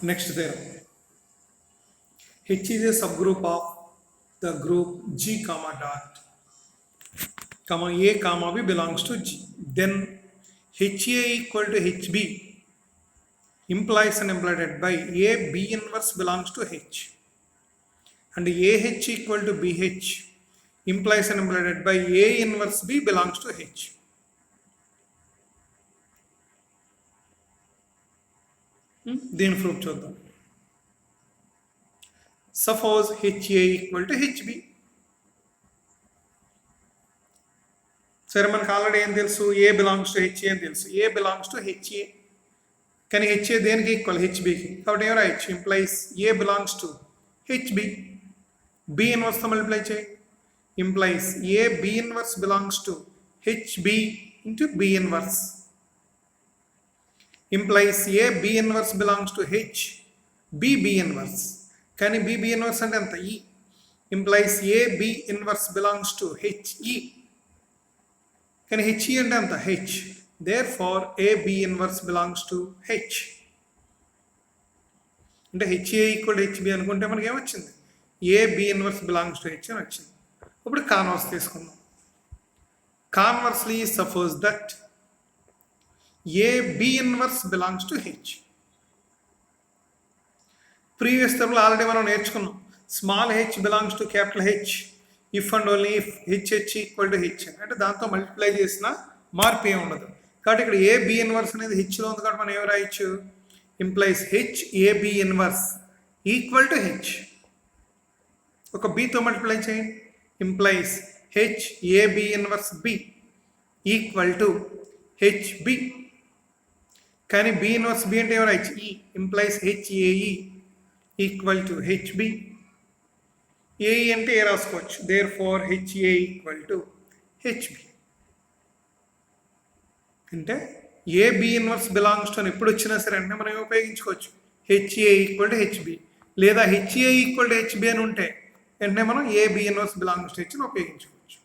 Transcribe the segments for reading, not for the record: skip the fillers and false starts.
Next theorem. H is a subgroup of the group G comma dot comma A comma B belongs to G. Then HA equal to HB implies and implied by A B inverse belongs to H, and AH equal to BH implies and implied by A inverse B belongs to H. దీని proof చూద్దాం. Suppose HA equal to HB. సరే, మనకు already ఏం తెలుసు, A belongs to H A అని తెలుసు. A belongs to H A, కానీ H A దేనికి ఈక్వల్, హెచ్బికి. కాబట్టి ఏం రాయొచ్చు, implies A belongs to H B. B ఇన్వర్స్తో మల్టిప్లై చేయి, implies A B inverse belongs to H B into B inverse. Implies A B inverse belongs to H B B inverse, కానీ B B inverse అంటే ఎంత, E. Implies A B inverse belongs to H E, కానీ H E అంటే ఎంత, H. Therefore A B inverse belongs to H. అంటే HA equal HB అనుకుంటే మనకి ఏమొచ్చింది, A B inverse belongs to H అని వచ్చింది. ఇప్పుడు కాన్వర్స్ తీసుకుందాం. Conversely suppose that A B inverse belongs to H. Previous టైంలో ఆల్రెడీ మనం నేర్చుకున్నాం, small H belongs to capital H if and only if HH equal to H. అంటే దాంతో multiply చేసిన మార్పు ఏమి ఉండదు. కాబట్టి ఇక్కడ ఏ బి ఇన్వర్స్ అనేది హెచ్లో ఉంది, కాబట్టి మనం ఏమి రాయొచ్చు, implies H A B inverse equal to H. ఒక బితో మల్టిప్లై చేయండి, implies H A B inverse B equal to H B. కానీ బి ఇన్వర్స్ బి అంటే ఏమి రాయొచ్చు, e. Implies H Ae equal to H B. Ae అంటే A రాసుకోవచ్చు, therefore HA equal to HB. అంటే A B inverse belongs to అని ఎప్పుడు వచ్చినా సరే అంటే మనం ఉపయోగించుకోవచ్చు, హెచ్ఏ ఈక్వల్ టు హెచ్బి. లేదా హెచ్ఏ ఈక్వల్ టు హెచ్బి అని ఉంటే వెంటనే మనం A B inverse belongs to హెచ్ని ఉపయోగించుకోవచ్చు.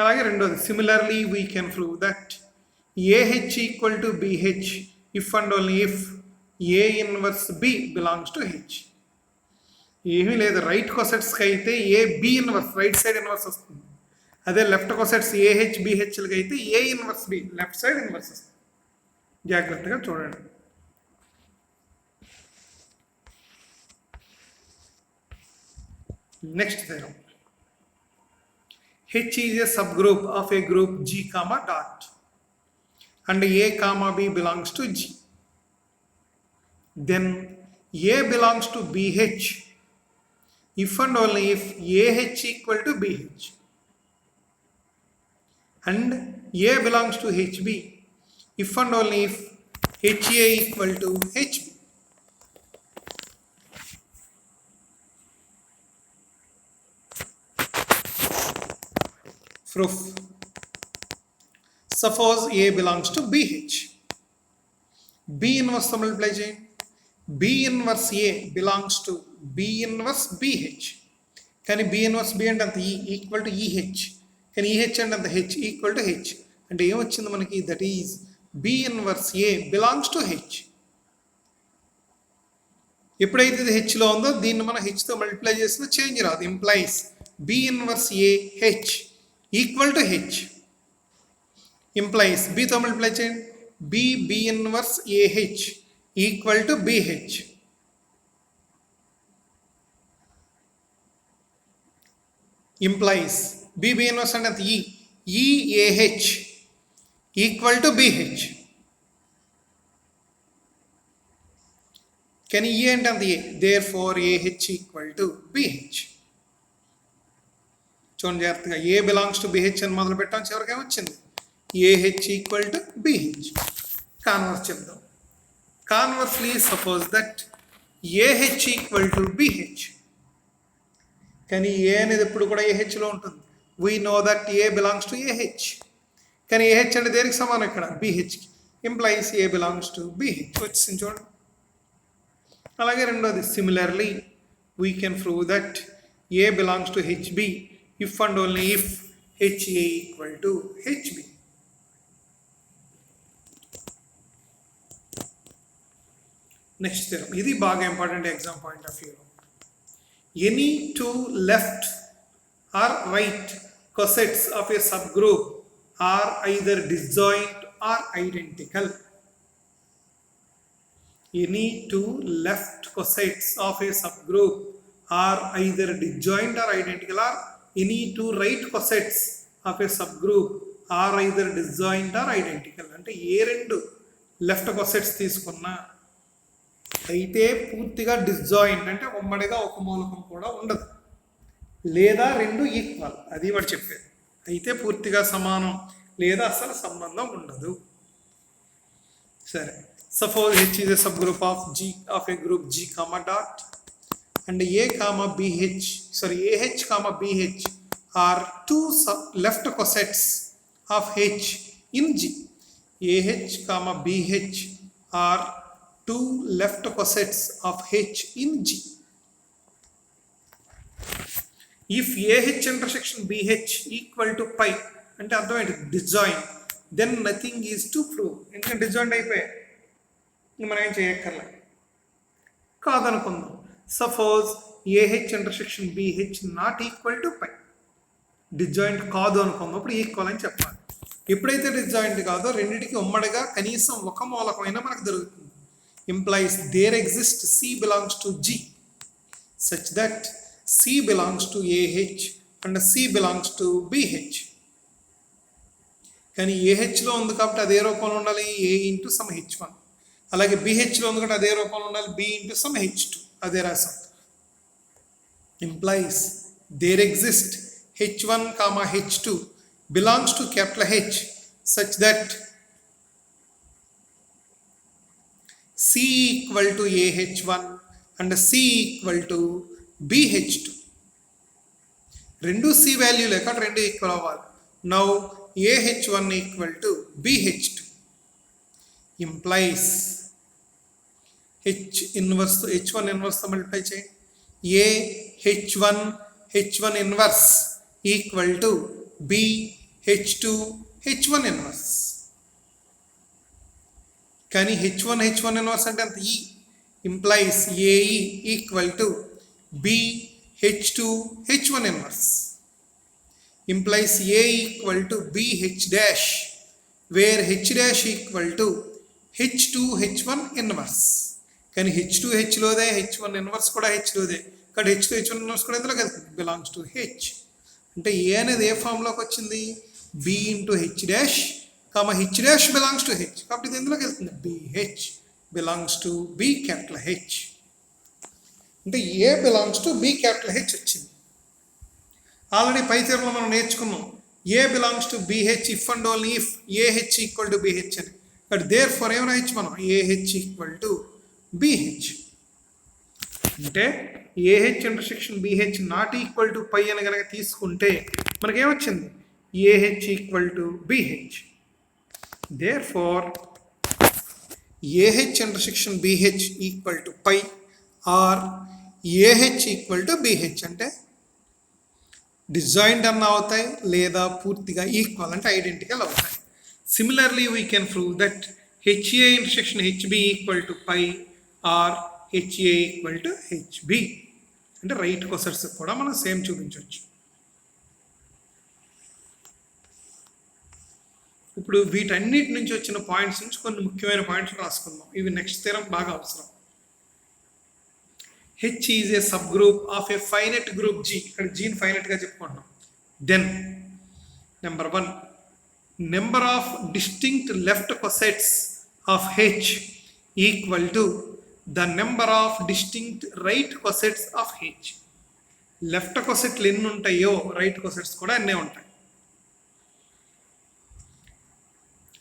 అలాగే రెండోది, similarly we can prove that AH equal to BH if and only if A inverse B belongs to H. ఏమీ లేదు, రైట్ కొసెట్స్కి అయితే A B inverse right side inverse వస్తుంది. అదే లెఫ్ట్ కొసెట్స్ ఏహెచ్ బిహెచ్లకి అయితే A inverse B left side inverse వస్తుంది. జాగ్రత్తగా చూడండి. Next theorem. H is a subgroup of a group G comma dot and A comma B belongs to G. Then A belongs to BH if and only if AH equal to BH, and A belongs to HB if and only if HA equal to HB. Proof. Suppose A belongs to BH. B inverse to multiply చేయండి. B inverse A belongs to B inverse BH. కానీ B inverse B అంటే అంత E equal to EH. కానీ EH అంటే అంత H equal to H. అంటే ఏమొచ్చింది మనకి, that is B inverse A belongs to H. ఎప్పుడైతే ఇది హెచ్లో ఉందో దీన్ని మనం హెచ్తో మల్టిప్లై చేసినా చేంజ్ రాదు. Implies B inverse A H equal to H. Implies బితో మల్టిప్లై చేయండి, B inverse AH equal to BH. Implies B inverse అంటే ఈఏహెచ్ ఈక్వల్ టు బిహెచ్. కానీ ఈ అంటే అంత A, therefore AH equal to BH. చూడండి జాగ్రత్తగా, ఏ belongs to BH అని మొదలు పెట్టాం, చివరికి ఏమొచ్చింది, AH equal to BH. Converse చెప్దాం. Conversely suppose that AH equal to BH. కానీ ఏ అనేది ఎప్పుడు కూడా ఏహెచ్లో ఉంటుంది. We know that A belongs to AH. కానీ ఏహెచ్ అంటే దేనికి సమానం ఇక్కడ, బిహెచ్కి. Implies A belongs to BH వచ్చింది చూడండి. అలాగే రెండోది, similarly we can prove that A belongs to HB if and only if HA equal to HB. Next theorem, ఇది బాగా important exam point of view. Any two left or right cosets of a subgroup are either disjoint or identical. Any two left cosets of a subgroup are either disjoint or identical, or any two right cosets of a subgroup are either disjoint or identical. అంటే ఏ రెండు left cosets తీసుకున్నా అయితే పూర్తిగా disjoint అంటే ఉమ్మడిగా ఒక మూలకం కూడా ఉండదు, లేదా రెండు ఈక్వల్, అది వాడు చెప్పేది. అయితే పూర్తిగా సమానం లేదా అసలు సంబంధం ఉండదు. సరే, suppose H is a subgroup of G of A group G comma dot and A comma BH AH comma BH are two left cosets of H in G. AH comma BH are two left cosets of H in G. If AH intersection BH equal to phi అంటే అర్థం ఏంటి, disjoin, then nothing is to prove. ఎందుకంటే disjoint అయిపోయాయి, మనం ఏం చేయక్కర్లే. కాదనుకుందాం, suppose AH intersection BH not equal to phi, disjoint కాదు అనుకుందాం, అప్పుడు ఈక్వల్ అని చెప్పాలి. ఎప్పుడైతే డిజాయింట్ కాదో రెండింటికి ఉమ్మడిగా కనీసం ఒక మూలకమైనా మనకు దొరుకుతుంది. Implies there exist C belongs to G such that C belongs to AH and C belongs to BH. కానీ ఏహెచ్లో ఉంది కాబట్టి అదే రూపంలో ఉండాలి A ఇంటూ సమ్ H1, అలాగే BHలో ఉంది కాబట్టి అదే రూపంలో ఉండాలి B ఇంటూ సమ్ H2, అదే రాసాం. Implies there exist H1, H2 belongs to capital H such that C equal to AH1 and C equal to BH2. రెండు C వాల్యూలే కాబట్టి రెండు ఈక్వల్ అవ్వాలి. Now AH1 equal to BH2 implies H1 ఇన్వర్స్తో multiply చేయండి. H1 inverse equal to BH2 H1 inverse. కానీ H1 inverse అంటే అంత E implies AE equal to BH2 H1 inverse implies A equal to BH dash where H dash equal to H2 H1 inverse. కానీ H2 Hలోదే, H1 inverse కూడా Hలోదే, కానీ H2 H1 inverse కూడా ఎందులో వెళ్తుంది, belongs to H. అంటే ఏ అనేది ఏ ఫామ్లోకి వచ్చింది, B into H dash comma H dash belongs to H, కాబట్టి ఇది ఎందులోకి వెళ్తుంది, BH belongs to B capital H. అంటే A belongs to B capital H వచ్చింది. ఆల్రెడీ పై థియరంలో మనం నేర్చుకున్నాం A belongs to BH if and only if AH equal to BH అని. బట్ దేర్ ఫర్ ఏం రాయొచ్చు మనం, ఏహెచ్ ఈక్వల్ టు బిహెచ్. అంటే AH intersection BH not equal to phi అని కనుక తీసుకుంటే మనకేమొచ్చింది, AH equal to BH. Therefore AH intersection BH equal to phi or AH equal to BH అంటే disjoint అన్న అవుతాయి లేదా పూర్తిగా ఈక్వల్ అంటే ఐడెంటికల్ అవుతాయి. Similarly we can prove that HA intersection HB equal to phi or HA equal to HB అంటే right cosets కూడా మనం సేమ్ చూపించవచ్చు. ఇప్పుడు వీటన్నిటి నుంచి వచ్చిన పాయింట్స్ నుంచి కొన్ని ముఖ్యమైన పాయింట్స్ రాసుకుందాం, ఇవి నెక్స్ట్ థియరం బాగా అవసరం. H is a subgroup of a finite group G. ఇక్కడ Gని ఫైనైట్గా చెప్పుకుంటున్నాం. Then number 1, number of distinct left cosets of H equal to the number of distinct right cosets of H. Left కొసెట్లు ఎన్ని ఉంటాయో right cosets కూడా అన్నీ ఉంటాయి.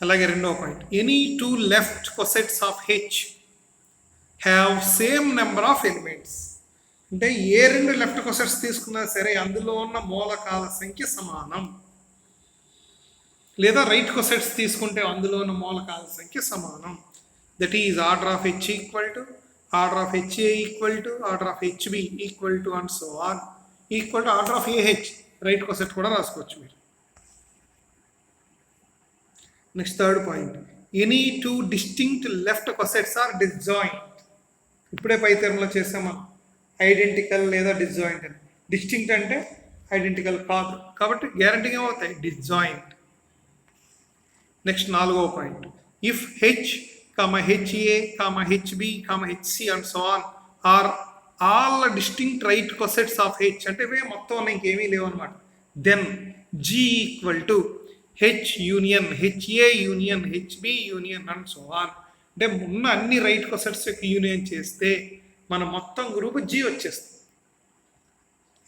అలాగే రెండవ point, any two left cosets of H have same number of elements. అంటే ఏ రెండు లెఫ్ట్ కొసెట్స్ తీసుకున్నా సరే అందులో ఉన్న మూలకాల సంఖ్య సమానం, లేదా రైట్ కొసెట్స్ తీసుకుంటే అందులో ఉన్న మూలకాల సంఖ్య సమానం. That is order of H equal to order of HA equal to order of HB equal to and so on equal to order of AH. Right coset కూడా రాసుకోవచ్చు మీరు. Next third point, any two distinct left cosets are disjoint. ఇప్పుడే పై తెరంలో చేసామా identical లేదా disjoint అని. Distinct అంటే identical కాదు, కాబట్టి గ్యారంటీగా ఏమవుతాయి డిస్జాయింట్. నెక్స్ట్ 4వ point, if H H A H B H C and so on are all distinct right cosets of H, అంటే ఇవే మొత్తం ఉన్నాయి, ఇంకేమీ లేవు అనమాట. Then G equal to H union H A union H B union and so on. అంటే ఉన్న అన్ని రైట్ కొసెట్స్ యొక్క యూనియన్ చేస్తే మన మొత్తం గ్రూప్ జీ వచ్చేస్తుంది.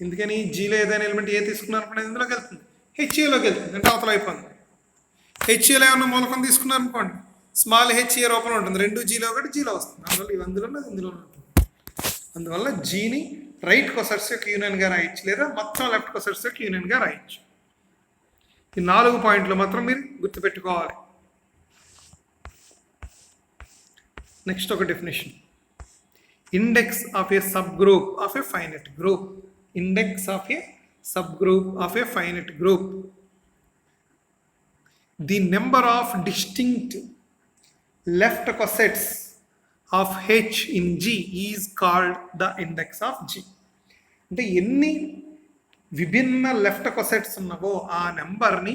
ఎందుకని జీలో ఏదైనా ఎలిమెంట్ ఏ తీసుకున్నారనుకోండి ఇందులోకి వెళ్తుంది, హెచ్ఏలోకి వెళ్తుంది, అంటే అవతల అయిపోతుంది. హెచ్ఏలో ఏమన్నా మూలకం తీసుకున్నారనుకోండి స్మాల్ హెచ్ఏ రూపంలో ఉంటుంది, 2 జీలో ఒకటి జీలో వస్తుంది, అందువల్ల ఇవి అందులో ఉంటుంది. అందువల్ల జీని రైట్ కొసెట్స్ యొక్క యూనియన్గా రాయొచ్చు, లేదా మొత్తం లెఫ్ట్ కొసెట్స్ యొక్క యూనియన్గా రాయొచ్చు. ఈ 4 పాయింట్లు మాత్రం మీరు గుర్తుపెట్టుకోవాలి. నెక్స్ట్ ఒక definition, index of a subgroup of a finite group. Index of a subgroup of a finite group. The number of distinct left cosets of H in G is called the index of G. అంటే ఎన్ని విభిన్న left cosets ఉన్నావో ఆ నెంబర్ని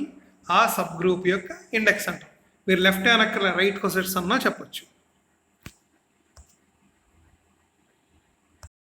ఆ sub group యొక్క index అంటాం. మీరు లెఫ్ట్ అనక్కర్లే, రైట్ కొసెట్స్ అన్నా చెప్పొచ్చు.